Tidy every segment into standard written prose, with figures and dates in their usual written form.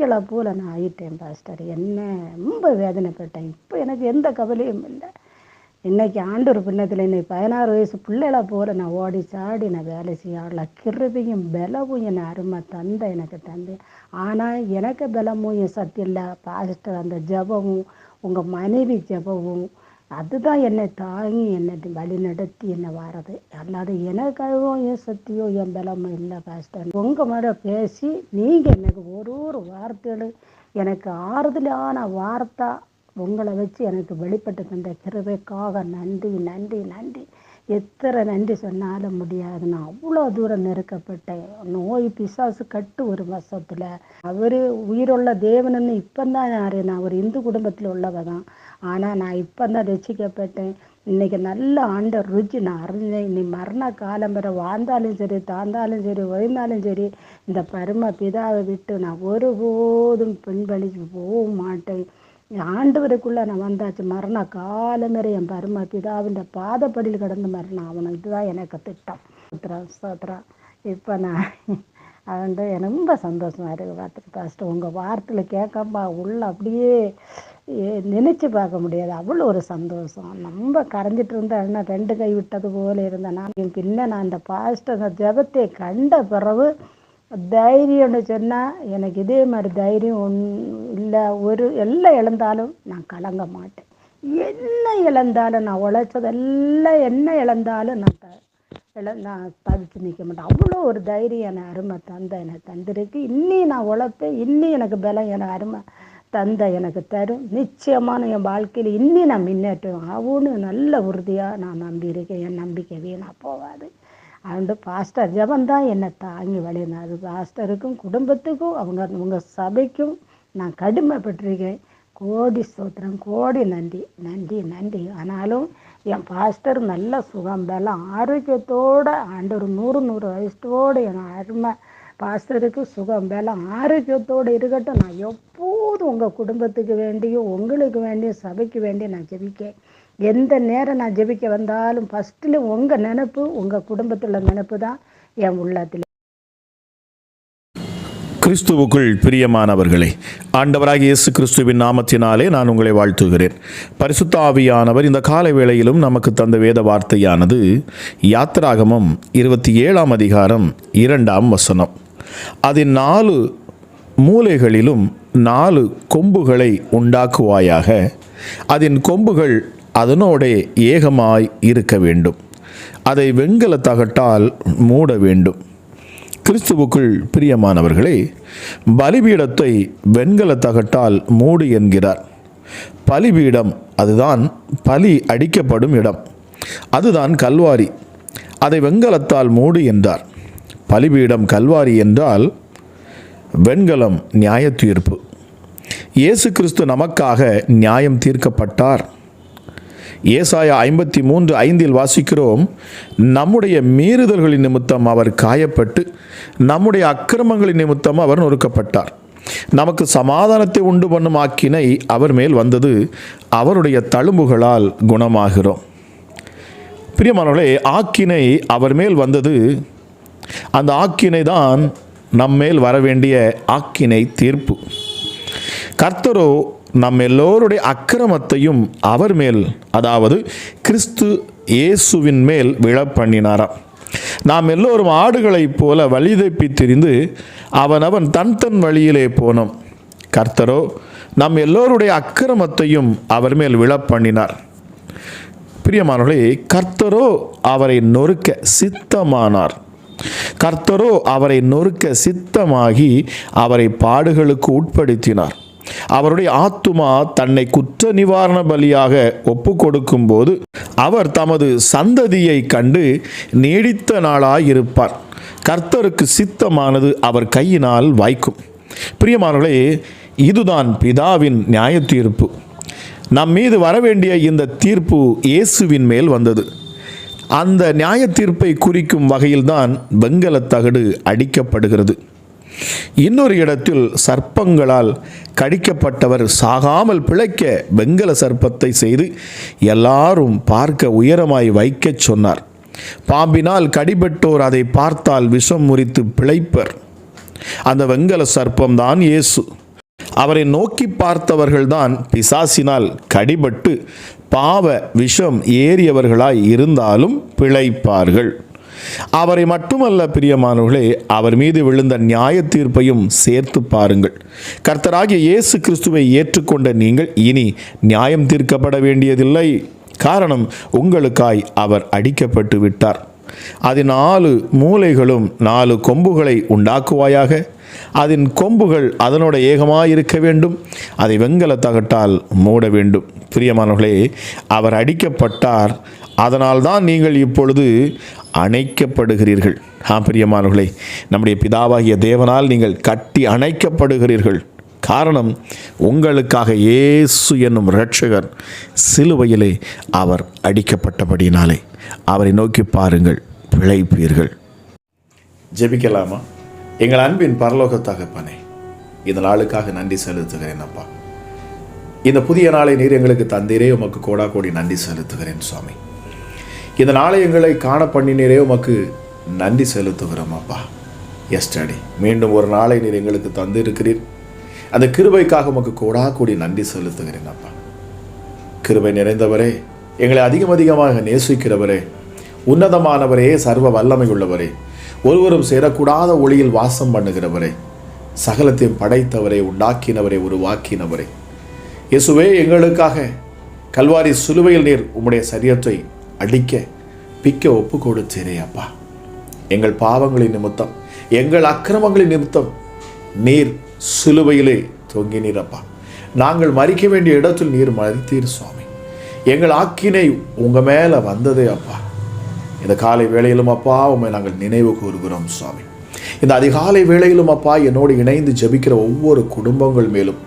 பிள்ளைகளை போல் நான் ஆகிட்டேன் பாஸ்டர். என்ன ரொம்ப வேதனைப்பட்டேன். இப்போ எனக்கு எந்த கவலையும் இல்லை. இன்றைக்கி ஆண்டவர் பின்னத்தில் இன்னைக்கு 16 வயசு பிள்ளைகளை போல் நான் ஓடி சாடி நான் வேலை செய்யல. கிருபையும் பலமும் என் அருமை தந்தை எனக்கு தந்தை. ஆனால் எனக்கு பலமும் என் சக்தி இல்லை பாஸ்டர். அந்த ஜபமும் உங்கள் மனைவி ஜபமும் அதுதான் என்னை தாங்கி என்னை வழி நடத்தி என்னை வாரது. அல்லாத எனக்காகவும் என் சக்தியோ என் பலமும் இல்லை பாஸ்டர். உங்கள் மேலே பேசி நீங்கள் எனக்கு ஒரு வார்த்தைகள் எனக்கு ஆறுதலான வார்த்தை உங்களை வச்சு எனக்கு வெளிப்பட்டு தந்த கிருபைக்காக நன்றி நன்றி நன்றி. எத்தனை நன்றி சொன்னாலும் முடியாது. நான் அவ்வளோ தூரம் நெருக்கப்பட்டேன். நோய் பிசாசு கட்டு ஒரு வருஷத்தில். அவர் உயிருள்ள தேவனன்னு இப்போந்தான் யார், நான் ஒரு இந்து குடும்பத்தில் உள்ளவ தான். ஆனால் நான் இப்போந்தான் ரசிக்கப்பட்டேன். இன்றைக்கி நல்ல ஆண்டவர் ருச்சி நான் அறிஞ்சேன். நீ மரண காலம் வரை வாழ்ந்தாலும் சரி தாழ்ந்தாலும் சரி ஓய்ந்தாலும் சரி இந்த பரம பிதாவை விட்டு நான் ஒருபோதும் பின்பழிச்சு போக மாட்டேன். ஆண்டவருக்குள்ளே நான் வந்தாச்சு. மரண காலம் வரை என் பரம பிதாவின் பாதப்படியில் கிடந்து மரணம் ஆகணும். இதுதான் எனக்கு திட்டம். சோத்ரா. இப்போ நான் அதுண்டு எனக்கு ரொம்ப சந்தோஷமாக இருக்குது பார்த்துட்டு பாஸ்டர். உங்கள் வார்த்தையில் கேட்கப்பா உள்ள அப்படியே நினச்சி பார்க்க முடியாது. அவ்வளோ ஒரு சந்தோஷம். ரொம்ப கரைஞ்சிட்டு இருந்தேன். 2 கை விட்டது போல் இருந்தேன். நான் பின்ன நான் இந்த பாஸ்டர் ஜபத்தை கண்ட பிறகு தைரியம்னு சொன்னால் எனக்கு இதே மாதிரி தைரியம் இல்லை. எல்லாம் இழந்தாலும் நான் கலங்க மாட்டேன். என்ன இழந்தாலும் நான் உழைச்சதெல்லாம் என்ன இழந்தாலும் நான் தவிச்சு நிற்க மாட்டேன். அவ்வளோ ஒரு தைரியம் என் அருமை தந்தை எனக்கு தந்திருக்கு. இன்னி நான் உழைப்பேன். இன்னி எனக்கு பலம் என் அருமை தந்தை எனக்கு தரும். நிச்சயமான என் வாழ்க்கையில் இன்னி நான் முன்னேற்றம் ஆகும்னு நல்ல உறுதியாக நான் நம்பியிருக்கேன். என் நம்பிக்கை வீணாக போகாது. அதுண்டு பாஸ்டர் ஜபந்தான் என்னை தாங்கி வழியினா. அது பாஸ்டருக்கும் குடும்பத்துக்கும் உங்கள் சபைக்கும் நான் கடுமைப்பட்டிருக்கேன். கோடி ஸ்தோத்திரம், கோடி நன்றி நன்றி நன்றி. ஆனாலும் என் பாஸ்டர் நல்ல சுகம் பலம் ஆரோக்கியத்தோடு ஆண்டவர் 100 வயசோடு என் அருமை பாஸ்டருக்கு சுகம் பலம் ஆரோக்கியத்தோடு இருக்கட்டும். நான் எப்போதும் உங்கள் குடும்பத்துக்கு வேண்டியும் உங்களுக்கு வேண்டியும் சபைக்கு வேண்டியும் நான் ஜெபிக்கேன். எந்த நேரம் நான் ஜெபிக்க வந்தாலும் ஃபஸ்ட்டில் உங்கள் நினைப்பு உங்கள் குடும்பத்தில் நினைப்பு தான் என் உள்ளத்தில். கிறிஸ்துவுக்குள் பிரியமானவர்களே, ஆண்டவராகிய இயேசு கிறிஸ்துவின் நாமத்தினாலே நான் உங்களை வாழ்த்துகிறேன். பரிசுத்த ஆவியானவர் இந்த காலை வேளையிலும் நமக்கு தந்த வேத வார்த்தையானது யாத்திராகமம் 27ஆம் அதிகாரம் 2ஆம் வசனம். அதன் 4 மூலைகளிலும் 4 கொம்புகளை உண்டாக்குவாயாக. அதன் கொம்புகள் அதனோடே ஏகமாய் இருக்க வேண்டும். அதை வெண்கல தகட்டால் மூட வேண்டும். கிறிஸ்துவுக்குள் பிரியமானவர்களே, பலிபீடத்தை வெண்கல தகட்டால் மூடு என்கிறார். பலிபீடம் அதுதான் பலி அடிக்கப்படும் இடம். அதுதான் கல்வாரி. அதை வெண்கலத்தால் மூடு என்றார். பலிபீடம் கல்வாரி என்றால் வெண்கலம் நியாய தீர்ப்பு. இயேசு கிறிஸ்து நமக்காக நியாயம் தீர்க்கப்பட்டார். ஏசாயா 53:5 வாசிக்கிறோம், நம்முடைய மீறுதல்களின் நிமித்தம் அவர் காயப்பட்டு நம்முடைய அக்கிரமங்களின் நிமித்தம் அவர் நொறுக்கப்பட்டார். நமக்கு சமாதானத்தை உண்டு பண்ணும் ஆக்கினை அவர் மேல் வந்தது. அவருடைய தழும்புகளால் குணமாகிறோம். பிரியமானவர்களே, ஆக்கினை அவர் மேல் வந்தது. அந்த ஆக்கினை தான் நம்மேல் வரவேண்டிய ஆக்கினை தீர்ப்பு. கர்த்தரோ நம் எல்லோருடைய அக்கிரமத்தையும் அவர் மேல், அதாவது கிறிஸ்து இயேசுவின் மேல் விழப்பண்ணினாராம். நாம் எல்லோரும் ஆடுகளைப் போல வழி தப்பி திரிந்து அவனவன் தன் வழியிலே போனோம். கர்த்தரோ நம் எல்லோருடைய அக்கிரமத்தையும் அவர் மேல் விழப்பண்ணினார். பிரியமானவர்களே, கர்த்தரோ அவரை நொறுக்க சித்தமானார். கர்த்தரோ அவரை நொறுக்க சித்தமாகி அவரை பாடுகளுக்கு உட்படுத்தினார். அவருடைய ஆத்துமா தன்னை குற்ற நிவாரண பலியாக ஒப்பு கொடுக்கும் போது அவர் தமது சந்ததியை கண்டு நீடித்த நாளாயிருப்பார். கர்த்தருக்கு சித்தமானது அவர் கையினால் வாய்க்கும். பிரியமானவர்களே, இதுதான் பிதாவின் நியாய தீர்ப்பு. நம் மீது வரவேண்டிய இந்த தீர்ப்பு இயேசுவின் மேல் வந்தது. அந்த நியாய தீர்ப்பை குறிக்கும் வகையில்தான் வெண்கலத் தகடு அடிக்கப்படுகிறது. இன்னொரு இடத்தில் சர்ப்பங்களால் கடிக்கப்பட்டவர் சாகாமல் பிழைக்க வெண்கல சர்ப்பத்தை செய்து எல்லாரும் பார்க்க உயரமாய் வைக்கச் சொன்னார். பாம்பினால் கடிபட்டோர் அதை பார்த்தால் விஷம் முறித்து பிழைப்பர். அந்த வெண்கல சர்ப்பம்தான் இயேசு. அவரை நோக்கி பார்த்தவர்கள்தான் பிசாசினால் கடிபட்டு பாவ விஷம் ஏறியவர்களாய் இருந்தாலும் பிழைப்பார்கள். அவரை மட்டுமல்ல பிரியமானவர்களே, அவர் மீது விழுந்த நியாய தீர்ப்பையும் சேர்த்து பாருங்கள். கர்த்தராகிய இயேசு கிறிஸ்துவை ஏற்றுக்கொண்ட நீங்கள் இனி நியாயம் தீர்க்கப்பட வேண்டியதில்லை. காரணம், உங்களுக்காய் அவர் அடிக்கப்பட்டு விட்டார். அதன் 4 மூலைகளும் 4 கொம்புகளை உண்டாக்குவாயாக. அதன் கொம்புகள் அதனோட ஏகமாயிருக்க வேண்டும். அதை வெண்கல தகட்டால் மூட வேண்டும். பிரியமானவர்களே, அவர் அடிக்கப்பட்டார். அதனால்தான் நீங்கள் இப்பொழுது அணைக்கப்படுகிறீர்கள். பிரியமானவர்களே, நம்முடைய பிதாவாகிய தேவனால் நீங்கள் கட்டி அணைக்கப்படுகிறீர்கள். காரணம், உங்களுக்காக இயேசு என்னும் இரட்சகர் சிலுவையிலே அவர் அடிக்கப்பட்டபடினாலே. அவரை நோக்கி பாருங்கள், பிழைப்பீர்கள். ஜெபிக்கலாமா? எங்கள் அன்பின் பரலோக தகப்பனே, இந்த நாளுக்காக நன்றி செலுத்துகிறேன் அப்பா. இந்த புதிய நாளை நீர் எங்களுக்கு தந்தீரே, உமக்கு கோடா கோடி நன்றி செலுத்துகிறேன் சுவாமி. இந்த நாளை எங்களை காண பண்ணினீரே, உமக்கு நன்றி செலுத்துகிறோம் அப்பா. எஸ்டர்டே மீண்டும் ஒரு நாளை நீர் எங்களுக்கு தந்திருக்கிறீர். அந்த கிருபைக்காக உமக்கு கோடா கோடி நன்றி செலுத்துகிறேன் அப்பா. கிருபை நிறைந்தவரே, எங்களை அதிகமாக நேசிக்கிறவரே, உன்னதமானவரே, சர்வ வல்லமை உள்ளவரே, ஒருவரும் சேரக்கூடாத ஒளியில் வாசம் பண்ணுகிறவரே, சகலத்தையும் படைத்தவரே, உண்டாக்கினவரே, உருவாக்கினவரே, இயேசுவே, எங்களுக்காக கல்வாரி சிலுவையில் நீர் உம்முடைய சரீரத்தை அடிக்க பிக்க ஒப்பு கொடுத்தீரே அப்பா. எங்கள் பாவங்களின் நிமித்தம், எங்கள் அக்கிரமங்களின் நிமித்தம் நீர் சிலுவையிலே தொங்கினீர் அப்பா. நாங்கள் மரிக்க வேண்டிய இடத்தில் நீர் மரித்தீர் சுவாமி. எங்கள் ஆக்கினை உங்க மேல வந்ததே அப்பா. இந்த காலை வேளையிலும் அப்பா உண்மை நாங்கள் நினைவு கூறுகிறோம் சுவாமி. இந்த அதிகாலை வேளையிலும் அப்பா என்னோடு இணைந்து ஜெபிக்கிற ஒவ்வொரு குடும்பங்கள் மேலும்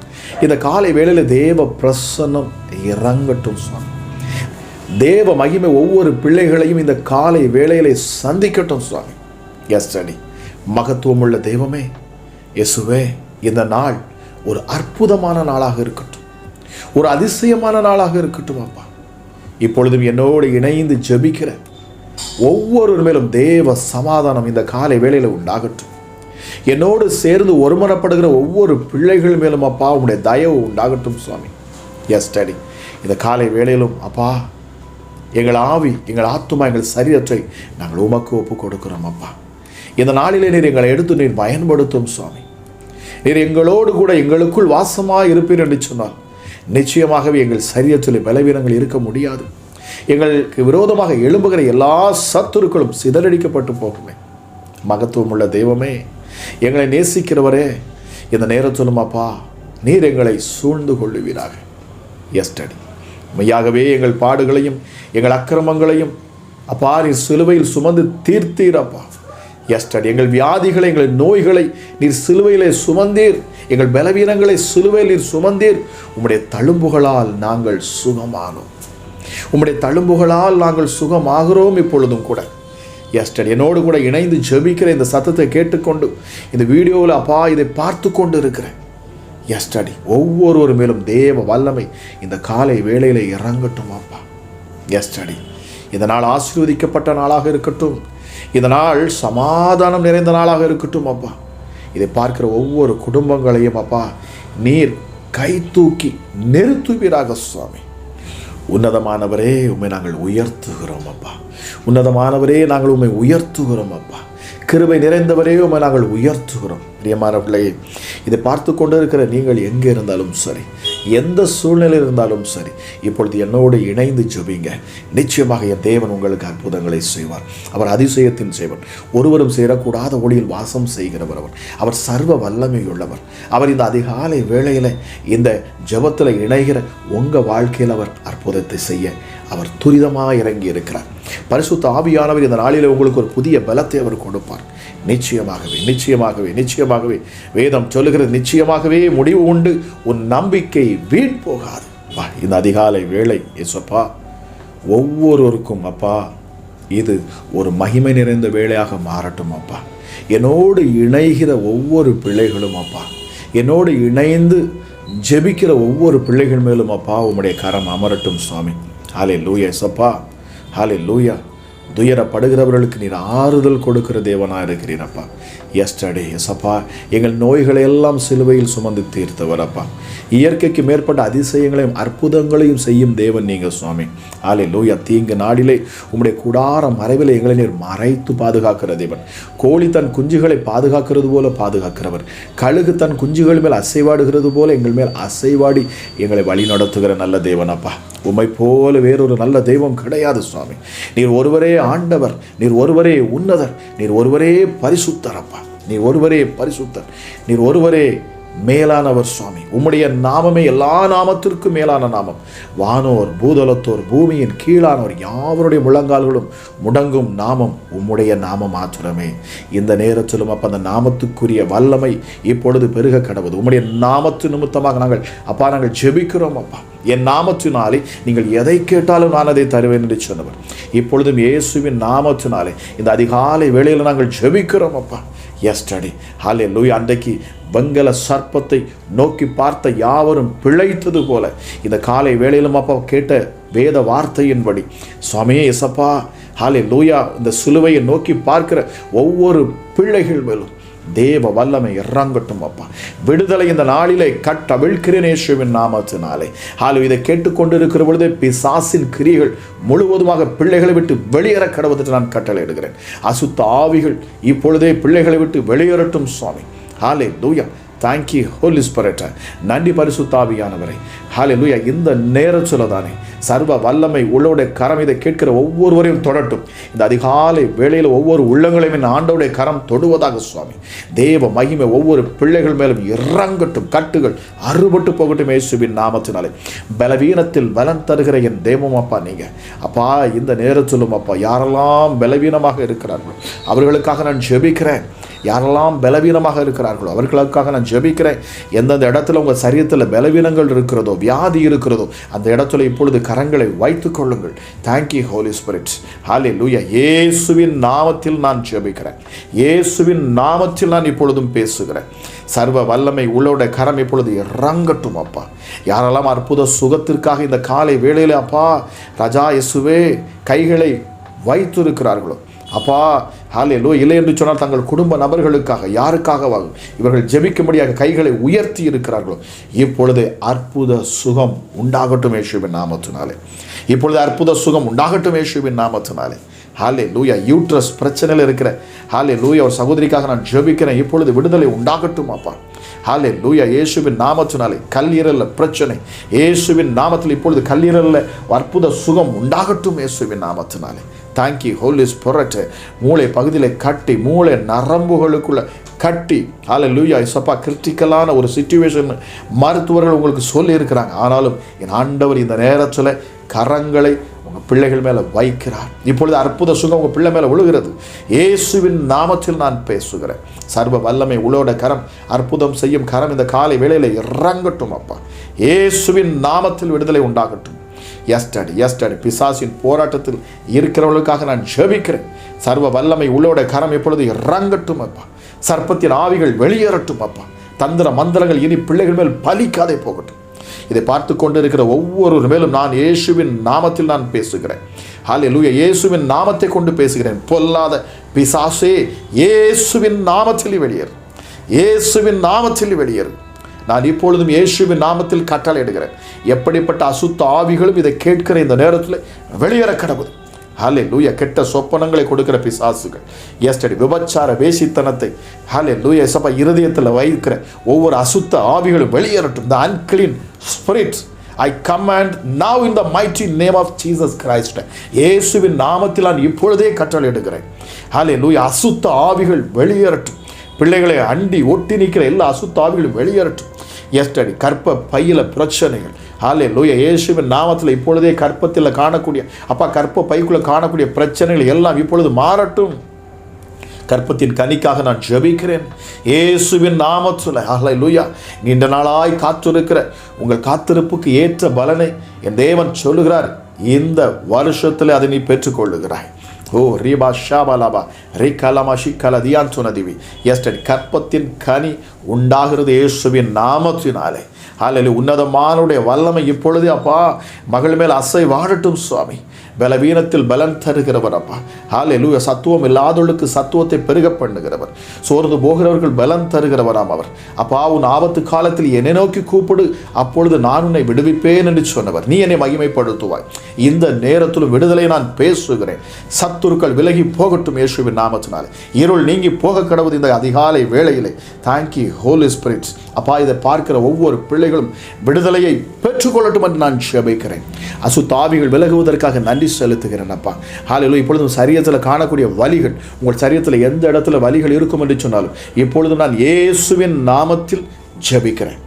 இந்த காலை வேளையில தேவ பிரசன்னம் இறங்கட்டும் சுவாமி. தேவ மகிமை ஒவ்வொரு பிள்ளைகளையும் இந்த காலை வேளையிலே சந்திக்கட்டும் சுவாமி. எஸ்டடி மகத்துவமுள்ள தெய்வமே, இயேசுவே, இந்த நாள் ஒரு அற்புதமான நாளாக இருக்கட்டும், ஒரு அதிசயமான நாளாக இருக்கட்டும் அப்பா. இப்பொழுதும் என்னோடு இணைந்து ஜெபிக்கிற ஒவ்வொரு மேலும் தேவ சமாதானம் இந்த காலை வேளையில உண்டாகட்டும். என்னோடு சேர்ந்து ஒருமனப்படுகிற ஒவ்வொரு பிள்ளைகள் மேலும் அப்பா உங்களுடைய தயவு உண்டாகட்டும் சுவாமி. எஸ்டடி இந்த காலை வேளையிலும் அப்பா எங்கள் ஆவி, எங்கள் ஆத்துமா, எங்கள் சரீரத்தை நாங்கள் உமக்கு ஒப்பு கொடுக்கிறோம் அப்பா. இந்த நாளிலே நீர் எங்களை எடுத்து நீர் பயன்படுத்தும் சுவாமி. நீர் எங்களோடு கூட எங்களுக்குள் வாசமாக இருப்பீர் என்று சொன்னால் நிச்சயமாகவே எங்கள் சரீரத்தில் பலவீனங்கள் இருக்க முடியாது. எங்களுக்கு விரோதமாக எழும்புகிற எல்லா சத்துருக்களும் சிதறடிக்கப்பட்டு போகுமே. மகத்துவம் உள்ள தெய்வமே, எங்களை நேசிக்கிறவரே, இந்த நேரத்திலும் அப்பா நீர் எங்களை சூழ்ந்து கொள்ளுவீராக. எஸ்டடி மெய்யாகவே எங்கள் பாடுகளையும் எங்கள் அக்கிரமங்களையும் அப்பா நீர் சிலுவையில் சுமந்து தீர்த்தீரப்பா. எஸ்டடி எங்கள் வியாதிகளை, எங்கள் நோய்களை நீர் சிலுவையிலே சுமந்தீர். எங்கள் பலவீனங்களை சிலுவையில் நீர் சுமந்தீர். உம்முடைய தழும்புகளால் நாங்கள் சுகமானோம். உம்முடைய தழும்புகளால் நாங்கள் சுகமாகிறோம். இப்பொழுதும் கூட எஸ்டடி என்னோடு கூட இணைந்து ஜெபிக்கிற இந்த சத்தத்தை கேட்டுக்கொண்டு இந்த வீடியோவில் அப்பா இதை பார்த்து கொண்டு இருக்கிறேன். எஸ்டடி ஒவ்வொருவர் மேலும் தேவ வல்லமை இந்த காலை வேளையில இறங்கட்டும் அப்பா. எஸ்டடி இந்த நாள் ஆசீர்வதிக்கப்பட்ட நாளாக இருக்கட்டும். இந்த நாள் சமாதானம் நிறைந்த நாளாக இருக்கட்டும் அப்பா. இதை பார்க்கிற ஒவ்வொரு குடும்பங்களையும் அப்பா நீர் கை தூக்கி நிறுத்துவீராக சுவாமி. உன்னதமானவரே, உம்மை நாங்கள் உயர்த்துகிறோம் அப்பா. உன்னதமானவரே, நாங்கள் உம்மை உயர்த்துகிறோம் அப்பா. கிருபை நிறைந்தவரே, உம்மை நாங்கள் உயர்த்துகிறோம். பிரியமானவர்களே, இதை பார்த்து கொண்டு இருக்கிற நீங்கள் எங்கே இருந்தாலும் சரி, எந்த சூழ்நிலையில் இருந்தாலும் சரி, இப்பொழுது என்னோடு இணைந்து ஜெபிங்க. நிச்சயமாக என் தேவன் உங்களுக்கு அற்புதங்களை செய்வார். அவர் அதிசயத்தின் செய்வார். ஒருவரும் சேரக்கூடாத ஒளியில் வாசம் செய்கிறவர் அவர் சர்வ வல்லமையுள்ளவர். அவர் இந்த அதிகாலை வேளையில் இந்த ஜெபத்தில் இணைகிற உங்கள் வாழ்க்கையில் அவர் அற்புதத்தை செய்ய அவர் துரிதமாக இறங்கி இருக்கிறார். பரிசுத்த ஆவியானவர் இந்த நாளில் உங்களுக்கு ஒரு புதிய பலத்தை அவர் கொடுப்பார். நிச்சயமாகவே நிச்சயமாகவே நிச்சயமாகவே வேதம் சொல்லுகிறது, நிச்சயமாகவே முடிவு உண்டு, உன் நம்பிக்கை வீண் போகாது. இந்த அதிகாலை வேளை இயேசுப்பா ஒவ்வொருவருக்கும் அப்பா இது ஒரு மகிமை நிறைந்த வேளையாக மாறட்டும் அப்பா. என்னோடு இணைகிற ஒவ்வொரு பிள்ளைகளும் அப்பா, என்னோடு இணைந்து ஜெபிக்கிற ஒவ்வொரு பிள்ளைகள் மேலும் அப்பா உம்முடைய கரம் அமரட்டும் சுவாமி. ஹல்லேலூயா இயேசுப்பா, ஹல்லேலூயா. துயரப்படுகிறவர்களுக்கு நீர் ஆறுதல் கொடுக்கிற தேவனாக இருக்கிறீரப்பா. எஸ்டர்டே எஸ்அப்பா, எங்கள் நோய்களை எல்லாம் சிலுவையில் சுமந்து தீர்த்தவரப்பா. இயற்கைக்கு மேற்பட்ட அதிசயங்களையும் அற்புதங்களையும் செய்யும் தேவன் நீங்கள் சுவாமி. அல்லேலூயா. தீங்கு நாளிலே உம்முடைய கூடார மறைவில் எங்களை நீர் மறைத்து பாதுகாக்கிற தேவன். கோழி தன் குஞ்சுகளை பாதுகாக்கிறது போல பாதுகாக்கிறவர். கழுகு தன் குஞ்சுகள் மேல் அசைவாடுகிறது போல எங்கள் மேல் அசைவாடி எங்களை வழி நடத்துகிற நல்ல தேவனப்பா. உம்மை போல வேறொரு நல்ல தெய்வம் கிடையாது சுவாமி. நீர் ஒருவரே ஆண்டவர், நீர் ஒருவரே உன்னதர், நீர் ஒருவரே பரிசுத்தரப்பா. நீர் ஒருவரே பரிசுத்தர், நீர் ஒருவரே மேலானவர் சுவாமி. உம்முடைய நாமமே எல்லா நாமத்திற்கும் மேலான நாமம். வானோர் பூதலத்தோர் பூமியின் கீழானோர் யாவருடைய முழங்கால்களும் முடங்கும் நாமம் உம்முடைய நாமம் மாத்திரமே. இந்த நேரத்திலும் அப்ப அந்த நாமத்துக்குரிய வல்லமை இப்பொழுது பெருக கடவுது. உம்முடைய நாமத்து நிமித்தமாக நாங்கள் ஜெபிக்கிறோம் அப்பா. என் நாமத்தினாலே நீங்கள் எதை கேட்டாலும் நான் அதை தருவேன் என்று சொன்னவர். இப்பொழுதும் இயேசுவின் நாமத்தினாலே இந்த அதிகாலை வேளையில் நாங்கள் ஜெபிக்கிறோம் அப்பா. எஸ்டர்டே ஹல்லேலூயா. அன்றைக்கு வெங்கல சர்ப்பத்தை நோக்கி பார்த்த யாவரும் பிழைத்தது போல இந்த காலை வேளையிலும் அப்பா கேட்ட வேத வார்த்தையின்படி சுவாமியே இயேசப்பா ஹல்லேலூயா, இந்த சிலுவையை நோக்கி பார்க்கிற ஒவ்வொரு பிள்ளைகள் மேலும் தேவ வல்லமை இறங்கட்டும் அப்பா. விடுதலை இந்த நாளிலே கட்டவிழ்கிறேன் இயேசுவின் நாமத்தினாலே. இதை கேட்டுக்கொண்டிருக்கிற பொழுதே பிசாசின் கிரியைகள் முழுவதுமாக பிள்ளைகளை விட்டு வெளியேற கடவுளுக்கு நான் கட்டளை இடுகிறேன். அசுத்த ஆவிகள் இப்பொழுதே பிள்ளைகளை விட்டு வெளியேறட்டும் சுவாமி. Hallelujah. Thank you Holy Spirit. நன்றி பரிசுத்த ஆவியானவரே. ஹல்லேலூயா. இந்த நேரத்தில் தானே சர்வ வல்லமை உள்ளோடைய கரம் இதை கேட்கிற ஒவ்வொருவரையும் தொடட்டும். இந்த அதிகாலை வேளையில் ஒவ்வொரு உள்ளங்களையும் ஆண்டோடைய கரம் தொடுவதாக சுவாமி. தேவ மகிமை ஒவ்வொரு பிள்ளைகள் மேலும் இறங்கட்டும். கட்டுகள் அறுபட்டு போகட்டும் இயேசுவின் நாமத்தினாலே. பலவீனத்தில் பலன் தருகிற என் தேவம் அப்பா நீங்க அப்பா. இந்த நேரத்திலும் அப்பா யாரெல்லாம் பலவீனமாக இருக்கிறார்களோ அவர்களுக்காக நான் ஜெபிக்கிறேன். யாரெல்லாம் பலவீனமாக இருக்கிறார்களோ அவர்களுக்காக நான் ஜெபிக்கிறேன். எந்தெந்த இடத்துல உங்கள் சரீரத்தில் பலவீனங்கள் இருக்கிறதோ வியாதி இருக்கிறதோ அந்த இடத்துல இப்பொழுது கரங்களை வைத்துக் கொள்ளுங்கள். Thank you Holy Spirit. ஹல்லேலூயா. இயேசுவின் நாமத்தில் நான் ஜெபிக்கிறேன். இயேசுவின் நாமத்தில் நான் இப்பொழுதும் பேசுகிறேன். சர்வ வல்லமை உள்ளோட கரம் இப்பொழுது இறங்கட்டும் அப்பா. யாரெல்லாம் அற்புத சுகத்திற்காக இந்த காலை வேளையில் அப்பா ராஜா இயேசுவே கைகளை வைத்திருக்கிறார்களோ அப்பா ஹல்லேலூயா, இல்லை என்று சொன்னால் தங்கள் குடும்ப நபர்களுக்காக யாருக்காக இவர்கள் ஜெபிக்கும்படியாக கைகளை உயர்த்தி இருக்கிறார்களோ இப்பொழுது அற்புத சுகம் உண்டாகட்டும் இயேசுவின் நாமத்தினாலே. இப்பொழுது அற்புத சுகம் உண்டாகட்டும் இயேசுவின் நாமத்தினாலே. ஹல்லேலூயா. யூட்ரஸ் பிரச்சனையில் இருக்கிற ஹல்லேலூயா ஒரு சகோதரிக்காக நான் ஜெபிக்கிறேன். இப்பொழுது விடுதலை உண்டாகட்டும் அப்பா. ஹல்லேலூயா. இயேசுவின் நாமத்தினாலே கல்லீரல்ல பிரச்சனை இயேசுவின் நாமத்தில் இப்பொழுது கல்லீரல்ல அற்புத சுகம் உண்டாகட்டும் இயேசுவின் நாமத்தினாலே. Thank you Holy Spirit. மூளை பகுதியில் கட்டி மூளை நரம்புகளுக்குள்ள கட்டி ஹல்லேலூயா இயேசப்பா கிரிட்டிக்கலான ஒரு சிச்சுவேஷன் மருத்துவர்கள் உங்களுக்கு சொல்லி இருக்கிறாங்க. ஆனாலும் என் ஆண்டவர் இந்த நேரத்தில் கரங்களை உங்கள் பிள்ளைகள் மேலே வைக்கிறார். இப்பொழுது அற்புத சுகம் உங்கள் பிள்ளை மேலே விழுகிறது. இயேசுவின் நாமத்தில் நான் பேசுகிறேன். சர்வ வல்லமை உள்ளோட கரம் அற்புதம் செய்யும் கரம் இந்த காலை வேளையில் இறங்கட்டும் அப்பா. இயேசுவின் நாமத்தில் விடுதலை உண்டாகட்டும். எஸ்டர்டே பிசாசின் போராட்டத்தில் இருக்கிறவர்களுக்காக நான் ஜெபிக்கிறேன். சர்வ வல்லமை உள்ளோட கரம் எப்பொழுது இறங்கட்டும் அப்பா. சர்ப்பத்தின் ஆவிகள் வெளியேறட்டும் அப்பா. தந்திர மந்திரங்கள் இனி பிள்ளைகள் மேல் பலிக்காதே போகட்டும். இதை பார்த்து கொண்டு இருக்கிற ஒவ்வொரு மேலும் நான் இயேசுவின் நாமத்தில் நான் பேசுகிறேன். ஹல்லேலூயா. இயேசுவின் நாமத்தை கொண்டு பேசுகிறேன். பொல்லாத பிசாசே இயேசுவின் நாமத்தில் வெளியேறு. இயேசுவின் நாமத்தில் வெளியேறு. நான் இப்பொழுதும் இயேசுவின் நாமத்தில் கட்டளையிடுகிறேன். எப்படிப்பட்ட அசுத்த ஆவிகளும் இதை கேட்கிற இந்த நேரத்தில் வெளியேற கடவுள். ஹல்லேலூயா. கெட்ட சொப்பனங்களை கொடுக்கிற பிசாசுகள் எஸ்டர்டே விபச்சார வேசித்தனத்தை ஹல்லேலூயா இயேசப்பா இருதயத்தில் வைக்கிற ஒவ்வொரு அசுத்த ஆவிகளும் வெளியேறட்டும். the unclean spirits I command now in the mighty name of Jesus Christ. இயேசுவின் நாமத்தில் நான் இப்பொழுதே கட்டளையிடுகிறேன். ஹல்லேலூயா. அசுத்த ஆவிகள் வெளியேறட்டும். பிள்ளைகளை அண்டி ஒட்டி நிற்கிற எல்லா அசுத்த ஆவிகளும் வெளியேறட்டும். எஸ்டர்டே கற்ப பையில பிரச்சனைகள் ஹல்லேலூயா இயேசுவின் நாமத்தில் இப்பொழுதே கற்பத்தில் காணக்கூடிய அப்பா கற்ப பைக்குள்ள காணக்கூடிய பிரச்சனைகள் எல்லாம் இப்பொழுது மாறட்டும். கற்பத்தின் கனிக்காக நான் ஜெபிக்கிறேன் இயேசுவின் நாமத்தில். ஹல்லேலூயா. நீண்ட நாளாய் காத்திருக்கிற உங்கள் காத்திருப்புக்கு ஏற்ற பலனை என் தேவன் சொல்லுகிறார். இந்த வருஷத்தில் அதை நீ பெற்றுக்கொள்ளுகிறாய். ஓ ரீபா ஷாபாலாபா ரீகலமா ஷிக்கல தியான் சொன்னதிவி எஸ்டர்டே கற்பத்தின் கனி உண்டாகிறது இயேசுவின் நாமத்தினாலே. ஹல்லேலூயா. உன்னதமானுடைய வல்லமை இப்பொழுது அப்பா மகள் மேல் அசை வாழட்டும் சுவாமி. பலவீனத்தில் பலன் தருகிறவர் அப்பா. ஹல்லேலூயா. சத்துவம் இல்லாதவர்களுக்கு சத்துவத்தை பெருக பண்ணுகிறவர். சோர்ந்து போகிறவர்கள் பலன் தருகிறவராம் அவர். அப்பா, உன் ஆபத்து காலத்தில் என்னை நோக்கி கூப்பிடு, அப்பொழுது நான் உன்னை விடுவிப்பேன் என்று சொன்னவர். நீ என்னை மகிமைப்படுத்துவாய். இந்த நேரத்திலும் விடுதலை நான் பேசுகிறேன். சத்துருக்கள் விலகி போகட்டும் இயேசுவின் நாமத்தினாலே. இருள் நீங்கி போக கடவுது இந்த அதிகாலை வேளையிலே. Thank you Holy Spirit. அப்பா, இதை பார்க்கிற ஒவ்வொரு பிள்ளைகளும் விடுதலையை பெற்றுக்கொள்ளட்டும் என்று நான் ஜெபிக்கிறேன். அசுத்த ஆவிகள் விலகுவதற்காக நன்றி செலுத்துகிறேன் அப்பா. ஹல்லேலூயா. இப்பொழுதும் சரீரத்தில் காணக்கூடிய வலிகள், உங்கள் சரீரத்தில் எந்த இடத்துல வலிகள் இருக்கும் என்று சொன்னாலும் இப்பொழுது நான் இயேசுவின் நாமத்தில் ஜெபிக்கிறேன்.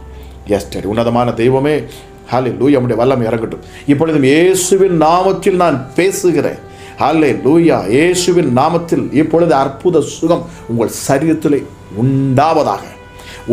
எஸ்டர் உன்னதமான தெய்வமே, ஹல்லேலூயா, உம்முடைய வல்லமை இறங்கட்டும். இப்பொழுதும் இயேசுவின் நாமத்தில் நான் பேசுகிறேன். ஹல்லேலூயா. இயேசுவின் நாமத்தில் இப்பொழுது அற்புத சுகம் உங்கள் சரீரத்திலே உண்டாவதாக,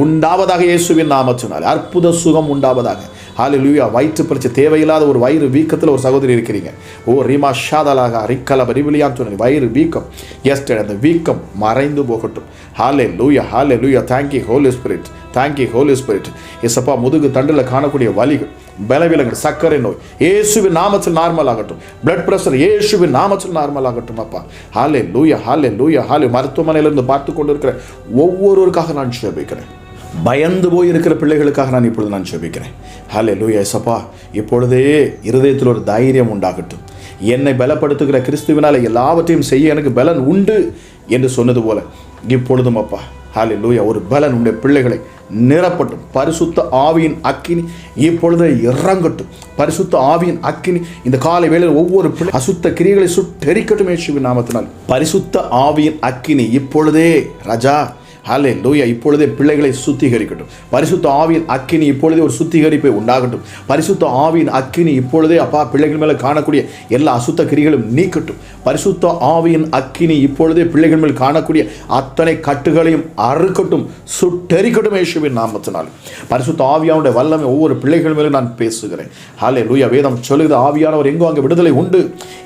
உண்டாவதாக. இயேசுவின் நாமத்தினால் அற்புத சுகம் உண்டாவதாக. ஹல்லேலூயா. வயிற்று பிரச்சனை, தேவையில்லாத ஒரு வயிறு வீக்கத்தில் ஒரு சகோதரி இருக்கிறீங்க. ஓ ரீமா ஷாதலாக ரிக்கல பரிவிலியான்னு சொன்னீங்க. வயிறு வீக்கம், எஸ்டர் அந்த வீக்கம் மறைந்து போகட்டும். Hallelujah. Hallelujah. Thank you Holy Spirit. Thank you Holy Spirit. எஸ்அப்பா, முதுகு தண்டில் காணக்கூடிய வலிகள், பலவீனங்கள், சர்க்கரை நோய் இயேசுவின் நாமத்தில் நார்மல் ஆகட்டும். பிளட் பிரஷர் இயேசுவின் நாமத்தில் நார்மல் ஆகட்டும் அப்பா. ஹல்லேலூயா. ஹல்லேலூயா. ஹல்லேலூயா. மருத்துவமனையிலிருந்து பார்த்து கொண்டு இருக்கிற ஒவ்வொருவருக்காக நான் ஜெபிக்கிறேன். பயந்து போய் இருக்கிற பிள்ளைகளுக்காக நான் இப்பொழுது நான் ஜெபிக்கிறேன். ஹல்லேலூயா. இயேசப்பா, இப்பொழுதே இருதயத்தில் ஒரு தைரியம் உண்டாகட்டும். என்னை பலப்படுத்துகிற கிறிஸ்துவினால் எல்லாவற்றையும் செய்ய எனக்கு பலன் உண்டு என்று சொன்னது போல இப்பொழுதும் அப்பா, ஹல்லேலூயா, ஒரு பலன் உடைய பிள்ளைகளை நிரப்பட்டும். பரிசுத்த ஆவியின் அக்கினி இப்பொழுது இறங்கட்டும். பரிசுத்த ஆவியின் அக்கினி இந்த காலை வேளையில் ஒவ்வொரு பிள்ளை அசுத்த கிரியைகளை சுட்டெரிக்கட்டும் இயேசுவின் நாமத்தினால். பரிசுத்த ஆவியின் அக்கினி இப்பொழுதே ராஜா, ஹல்லேலூயா, இப்பொழுதே பிள்ளைகளை சுத்திகரிக்கட்டும். பரிசுத்த ஆவியின் அக்கினி இப்பொழுதே ஒரு சுத்திகரிப்பை உண்டாகட்டும். பரிசுத்த ஆவியின் அக்கினி இப்பொழுதே அப்பா பிள்ளைகள் மேலே காணக்கூடிய எல்லா அசுத்த கிரிகளும் நீக்கட்டும். பரிசுத்த ஆவியின் அக்கினி இப்பொழுதே பிள்ளைகள் மேல் காணக்கூடிய அத்தனை கட்டுகளையும் அறுக்கட்டும், சுட்டெரிக்கட்டும் இயேசுவின் நாமத்தினால். பரிசுத்த ஆவியானுடைய வல்லமை ஒவ்வொரு பிள்ளைகள் மேலும் நான் பேசுகிறேன். ஹல்லேலூயா. வேதம் சொல்லுகிறது, ஆவியானவர் எங்கோ அங்கே விடுதலை உண்டு.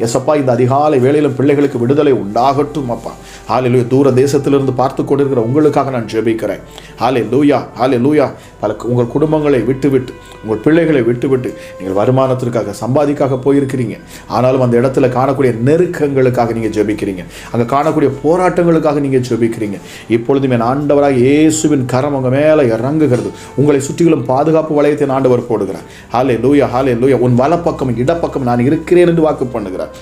எஸ்அப்பா, இந்த அதிகாலை வேளையிலும் பிள்ளைகளுக்கு விடுதலை உண்டாகட்டும் அப்பா. ஹல்லேலூயா. தூர தேசத்திலிருந்து பார்த்து கொண்டிருக்கிற உங்களுக்காக நான் ஜெபிக்கிறேன். ஹல்லேலூயா. ஹல்லேலூயா. உங்கள் குடும்பங்களை விட்டுவிட்டு, உங்கள் பிள்ளைகளை விட்டுவிட்டு நீங்கள் வருமானத்திற்காக சம்பாதிக்காக போயிருக்கிறீங்க. ஆனாலும் அந்த இடத்துல காணக்கூடிய நெருக்கங்களுக்காக நீங்கள் ஜெபிக்கிறீங்க. அங்கே காணக்கூடிய போராட்டங்களுக்காக நீங்கள் ஜெபிக்கிறீங்க. இப்பொழுதும் என் ஆண்டவராக இயேசுவின் கரம் உங்கள் மேலே இறங்குகிறது. உங்களை சுற்றிலும் பாதுகாப்பு வளையத்தை ஆண்டவர் போடுகிறார். ஹல்லேலூயா. ஹல்லேலூயா. உன் வலப்பக்கம் இடப்பக்கம் நான் இருக்கிறேன் என்று வாக்கு பண்ணுகிறார்.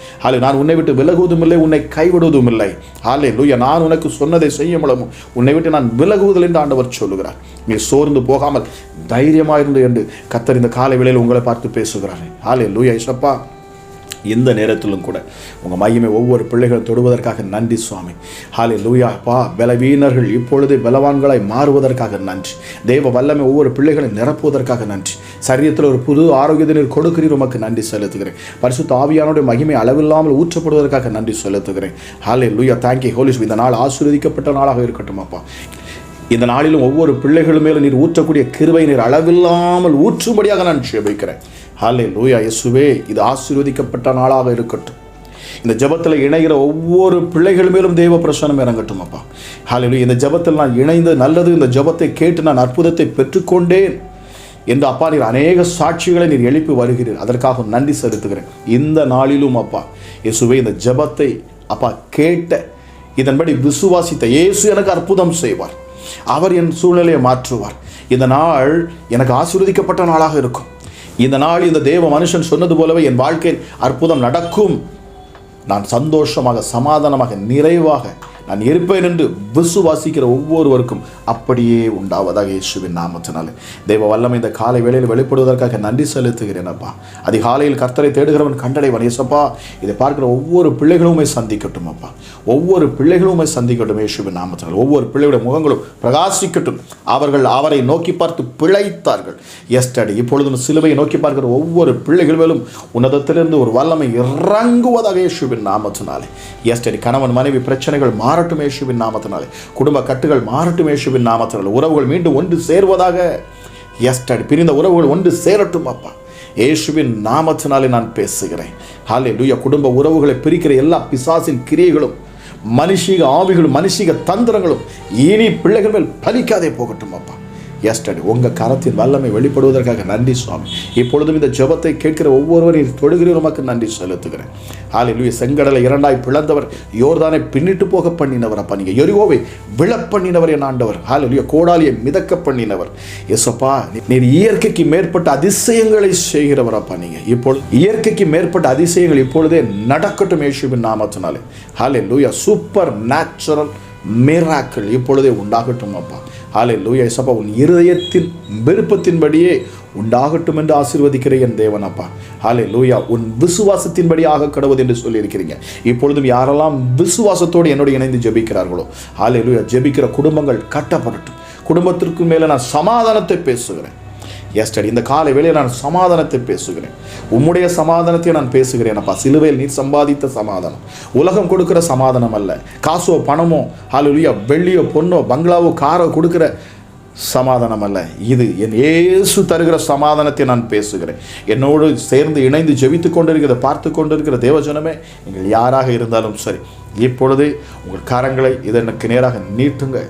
நான் உன்னை விட்டு விலகுவதும் இல்லை, உன்னை கைவிடுவதும் இல்லை. ஹல்லேலூயா. நான் உனக்கு சொன்னதை செய்ய மூலமும் உன்னை விட்டு நான் விலகுவதில்லை என்று ஆண்டவர் சொல்லுகிறார். நீ சோர்ந்து போகாமல் தைரியமாயிருந்து என்று கர்த்தர் இந்த காலை வேளையில் உங்களை பார்த்து பேசுகிறார். ஹல்லேலூயா. இயேசப்பா, இந்த நேரத்திலும் கூட உங்கள் மகிமை ஒவ்வொரு பிள்ளைகளும் தொடுவதற்காக நன்றி சுவாமி. ஹல்லேலூயா. அப்பா, பலவீனர்கள் இப்பொழுது பலவான்களாய் மாறுவதற்காக நன்றி. தேவ வல்லமை ஒவ்வொரு பிள்ளைகளையும் நிரப்புவதற்காக நன்றி. சரீரத்தில் ஒரு புது ஆரோக்கியத்தை நீர் கொடுக்கிறீர், உமக்கு நன்றி செலுத்துகிறேன். பரிசுத்த ஆவியானுடைய மகிமை அளவில்லாமல் ஊற்றப்படுவதற்காக நன்றி செலுத்துகிறேன். ஹல்லேலூயா. Thank you Holy Spirit. இந்த நாள் ஆசீர்வதிக்கப்பட்ட நாளாக இருக்கட்டும் அப்பா. இந்த நாளிலும் ஒவ்வொரு பிள்ளைகள் மேலும் நீர் ஊற்றக்கூடிய கிருபை நீர் அளவில்லாமல் ஊற்றும்படியாக நான் ஜெபிக்கிறேன். ஹல்லேலூயா. இயேசுவே, இது ஆசீர்வதிக்கப்பட்ட நாளாக இருக்கட்டும். இந்த ஜெபத்தில் இணைகிற ஒவ்வொரு பிள்ளைகள் மேலும் தேவ பிரசன்னம் இறங்கட்டும் அப்பா. ஹல்லேலூயா. இந்த ஜெபத்தில் நான் இணைந்து நல்லது, இந்த ஜெபத்தை கேட்டு நான் அற்புதத்தை பெற்றுக்கொண்டேன் என்று அப்பா நீர் அநேக சாட்சிகளை நீர் எழுப்பி வருகிறீர். அதற்காக நன்றி செலுத்துகிறேன். இந்த நாளிலும் அப்பா இயேசுவே, இந்த ஜெபத்தை அப்பா கேட்ட, இதன்படி விசுவாசித்த இயேசு எனக்கு அற்புதம் செய்வார். அவர் என் சூழ்நிலையை மாற்றுவார். இந்த நாள் எனக்கு ஆசீர்வதிக்கப்பட்ட நாளாக இருக்கும். இந்த நாள் இந்த தேவ மனுஷன் சொன்னது போலவே என் வாழ்க்கையில் அற்புதம் நடக்கும். நான் சந்தோஷமாக, சமாதானமாக, நிறைவாக நான் இருப்பேன் என்று விசுவாசிக்கிற ஒவ்வொருவருக்கும் அப்படியே உண்டாவதாக இயேசுவின் நாமத்தினாலே. தேவ வல்லமை இந்த காலை வேளையில் வெளிப்படுவதற்காக நன்றி செலுத்துகிறேன் அப்பா. அதிகாலையில் கர்த்தரை தேடுகிறவன் கண்டடைவன். இயேசப்பா, இதை பார்க்கிற ஒவ்வொரு பிள்ளைகளுமே சந்திக்கட்டும் அப்பா. ஒவ்வொரு பிள்ளைகளுமே சந்திக்கட்டும் இயேசுவின் நாமத்தினால். ஒவ்வொரு பிள்ளைகளுடைய முகங்களும் பிரகாசிக்கட்டும். அவர்கள் அவரை நோக்கி பார்த்து பிழைத்தார்கள். எஸ்டர்டே இப்பொழுதும் சிலுவையை நோக்கி பார்க்கிற ஒவ்வொரு பிள்ளைகள் மேலும் உன்னதத்திலிருந்து ஒரு வல்லமை இறங்குவதாக இயேசுவின் நாமத்தினாலே. எஸ்டர்டே கணவன் மனைவி பிரச்சனைகள் மாறட்டும் இயேசுவின் நாமத்தினாலே. குடும்ப கட்டுகள் மாறட்டும் இயேசுவின் நாமத்தினாலே. உறவுகள் மீண்டும் ஒன்று சேர்வதாக. எஸ்டர்டே பிரிந்த உறவுகள் ஒன்று சேரட்டும் அப்பா. இயேசுவின் நாமத்தினாலே நான் பேசுகிறேன். ஹல்லேலூயா. குடும்ப உறவுகளை பிரிக்கிற எல்லா பிசாசின் கிரியைகளும், மனுஷிக ஆவிகளும், மனுஷிக தந்திரங்களும் இனி பிள்ளைகள் மேல் பலிக்காதே போகட்டும் அப்பா. எஸ்டடி உங்கள் கரத்தின் வல்லமை வெளிப்படுவதற்காக நன்றி சுவாமி. இப்பொழுதும் இந்த ஜெபத்தை கேட்கிற ஒவ்வொருவரையும் தொழுகிற உமக்கு நன்றி செலுத்துகிறேன். ஹல்லேலூயா. செங்கடலை இரண்டாய் பிளந்தவர், யோர்தானை பின்னிட்டு போக பண்ணினவர் அப்பா. நீங்கள் எரிகோவை விழ பண்ணினவர் என் ஆண்டவர். ஹல்லேலூயா. கோடாலியை மிதக்க பண்ணினவர் எஸ்அப்பா. நீர் இயற்கைக்கு மேற்பட்ட அதிசயங்களை செய்கிறவர் அப்பா. நீங்கள் இப்பொழுது இயற்கைக்கு மேற்பட்ட அதிசயங்கள் இப்பொழுதே நடக்கட்டும் இயேசுவின் நாமத்தினாலே. ஹல்லேலூயா. சூப்பர் நேச்சுரல் மிராக்கிள் இப்பொழுதே உண்டாகட்டும் அப்பா. ஹல்லேலூயா. எஸ்அப்பா, உன் இருதயத்தின் விருப்பத்தின்படியே உண்டாகட்டும் என்று ஆசீர்வதிக்கிற என் தேவன் அப்பா. ஹல்லேலூயா. உன் விசுவாசத்தின்படியாக கடவுள் என்று சொல்லியிருக்கிறீங்க. இப்பொழுதும் யாரெல்லாம் விசுவாசத்தோடு என்னோடு இணைந்து ஜெபிக்கிறார்களோ, ஹல்லேலூயா, ஜெபிக்கிற குடும்பங்கள் கட்டப்படட்டும். குடும்பத்திற்கு மேலே நான் சமாதானத்தை பேசுகிறேன். எஸ்டடி இந்த காலை வேளையில் நான் சமாதானத்தை பேசுகிறேன். உம்முடைய சமாதானத்தை நான் பேசுகிறேன் அப்பா. சிலுவையில் நீர் சம்பாதித்த சமாதானம், உலகம் கொடுக்கிற சமாதானம் அல்ல. காசோ பணமோ, ஹல்லேலூயா, வெள்ளியோ பொண்ணோ பங்களாவோ காரோ கொடுக்கிற சமாதானம் அல்ல. இது என் இயேசு தருகிற சமாதானத்தை நான் பேசுகிறேன். என்னோடு சேர்ந்து இணைந்து ஜெபித்து கொண்டிருக்கிற பார்த்து கொண்டிருக்கிற தேவஜனமே, நீங்கள் யாராக இருந்தாலும் சரி, இப்பொழுதே உங்கள் கரங்களை இதற்கு நேராக நீட்டுங்க.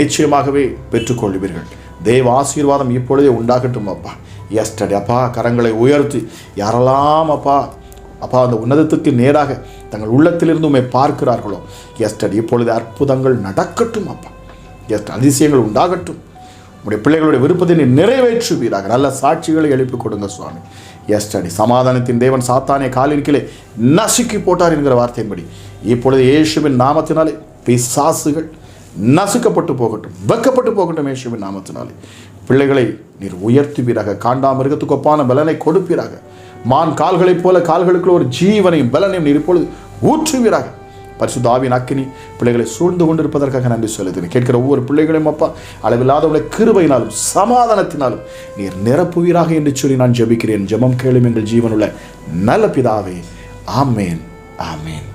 நிச்சயமாகவே பெற்றுக்கொள்வீர்கள். தேவ ஆசீர்வாதம் இப்பொழுதே உண்டாகட்டும் அப்பா. எஸ்டடி அப்பா, கரங்களை உயர்த்தி யாரெல்லாம் அப்பா அப்பா அந்த உன்னதத்துக்கு நேராக தங்கள் உள்ளத்திலிருந்து உம்மை பார்க்கிறார்களோ, எஸ்டடி இப்பொழுது அற்புதங்கள் நடக்கட்டும் அப்பா. அதிசயங்கள் உண்டாகட்டும். உங்களுடைய பிள்ளைகளுடைய விருப்பத்தை நீ நிறைவேற்றுவீராக. நல்ல சாட்சிகளை எழுப்பி கொடுங்க சுவாமி. எஸ்டடி சமாதானத்தின் தேவன் சாத்தானே காலிற்கிலே நசுக்கி போட்டார் என்கிற வார்த்தையின்படி இப்பொழுது இயேசுவின் நாமத்தினாலே பிசாசுகள் நசுக்கப்பட்டு போகட்டும், வெக்கப்பட்டு போகட்டும். இயேசுவின் நாமத்தினாலே பிள்ளைகளை நீர் உயர்த்துவீராக. காண்டாமிருகத்துக்கு ஒப்பான பலனை கொடுப்பீராக. மான் கால்களைப் போல கால்களுக்குள்ள ஒரு ஜீவனையும் பலனையும் நீர் இப்பொழுது ஊற்றுவீராக. பரிசுத்த ஆவியின் அக்கினி பிள்ளைகளை சூழ்ந்து கொண்டிருப்பதற்காக நன்றி செலுத்துகிறேன். கேட்கிற ஒவ்வொரு பிள்ளைகளையும் அப்பா அளவில்லாதவர்களை கிருபையினாலும் சமாதானத்தினாலும் நீர் நிரப்புவீராக என்று சொல்லி நான் ஜெபிக்கிறேன். ஜெபம் கேளும் எங்கள் ஜீவனுள்ள நல்ல பிதாவே. ஆமேன், ஆமேன்.